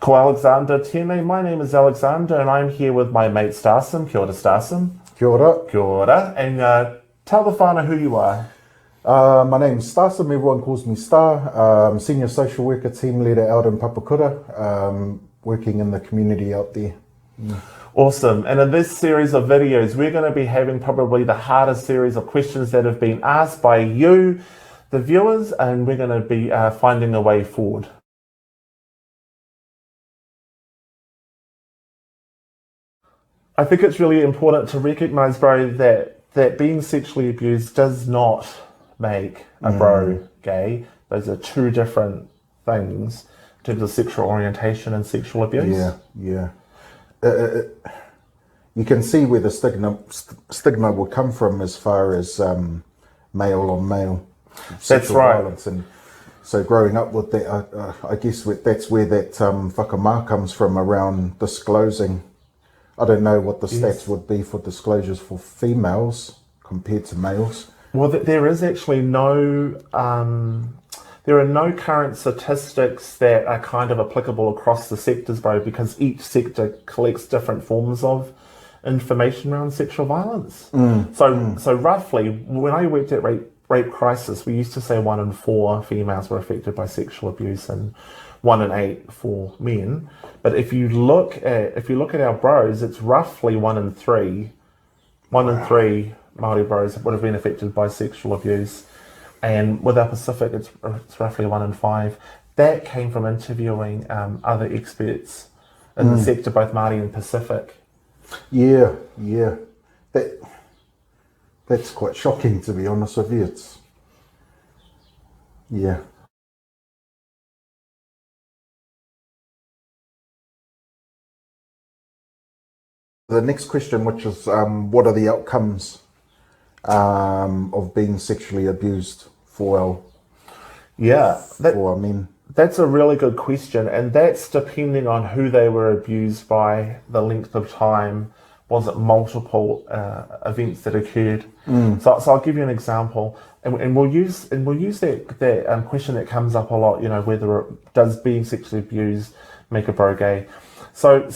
Ko Alexander tēnei, my name is Alexander and I'm here with my mate Starsum. Kia ora, Starsum. Kia ora. Kia ora. And tell the whānau who you are. My name's Starsum, everyone calls me Star. Senior social worker, team leader out in Papakura, working in the community out there. Awesome. And in this series of videos, we're going to be having probably the hardest series of questions that have been asked by you, the viewers, and we're going to be finding a way forward. I think it's really important to recognise, bro, that being sexually abused does not make a bro gay. Those are two different things in terms of sexual orientation and sexual abuse. Yeah. You can see where the stigma would come from as far as male on male sexual violence. And so growing up with that, I guess that's where that whakamā comes from around disclosing. I don't know what the stats would be for disclosures for females compared to males. Well, there is actually no there are no current statistics that are kind of applicable across the sectors, bro, because each sector collects different forms of information around sexual violence. So roughly, when I worked at Rape Crisis, we used to say 1 in 4 females were affected by sexual abuse and 1 in 8 for men. But if you look at our bros, it's roughly 1 in 3. 1 in 3 Māori bros would have been affected by sexual abuse. And with our Pacific, it's roughly 1 in 5. That came from interviewing other experts in the sector, both Māori and Pacific. Yeah. That's quite shocking, to be honest with you. Yeah. The next question, which is, what are the outcomes of being sexually abused for our men? That's a really good question, and that's depending on who they were abused by, the length of time. Was it multiple events that occurred? So I'll give you an example, and we'll use that question that comes up a lot. You know, whether does being sexually abused make a bro gay? So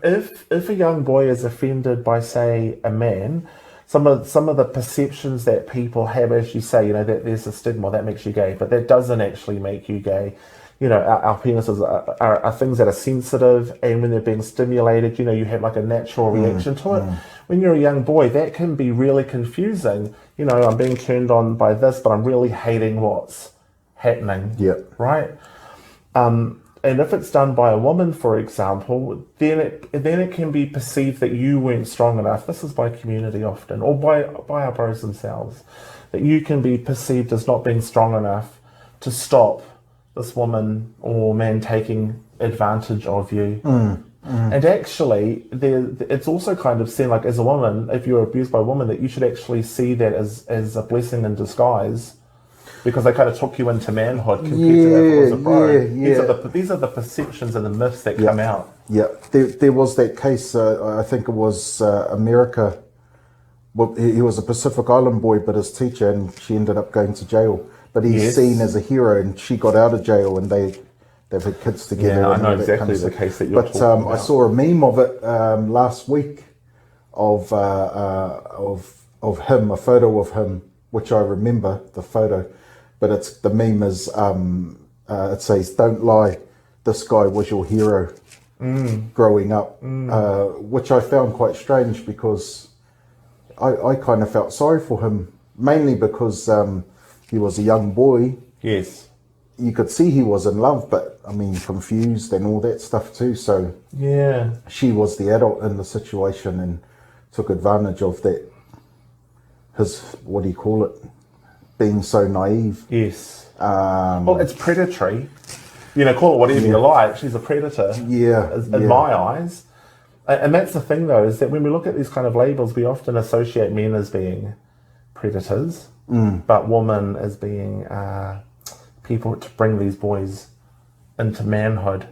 if a young boy is offended by, say, a man, some of the perceptions that people have, as you say, you know, that there's a stigma that makes you gay, but that doesn't actually make you gay. You know, our penises are things that are sensitive, and when they're being stimulated, you know, you have like a natural reaction to it. When you're a young boy, that can be really confusing. You know, I'm being turned on by this, but I'm really hating what's happening. Yeah. Right? And if it's done by a woman, for example, then it can be perceived that you weren't strong enough. This is by community often, or by our bros themselves, that you can be perceived as not being strong enough to stop this woman or man taking advantage of you. And actually, it's also kind of seen like, as a woman, if you're abused by a woman, that you should actually see that as a blessing in disguise, because they kind of took you into manhood compared to if it was a bro. These are the perceptions and the myths that come out. Yeah, there was that case, I think it was America. Well, he was a Pacific Island boy, but his teacher, and she ended up going to jail. But he's seen as a hero, and she got out of jail, and they've had kids together. Yeah, I know exactly the case that you're talking about. I saw a meme of it last week of him, a photo of him, which I remember the photo. But the meme is, it says, "Don't lie, this guy was your hero growing up," which I found quite strange, because I kind of felt sorry for him, mainly because he was a young boy. Yes. You could see he was in love, but I mean, confused and all that stuff too. So yeah, she was the adult in the situation and took advantage of that. What do you call it? Being so naive. Yes. Well, it's predatory. You know, call it whatever you like. She's a predator. In my eyes. And that's the thing, though, is that when we look at these kind of labels, we often associate men as being predators, but women as being people to bring these boys into manhood.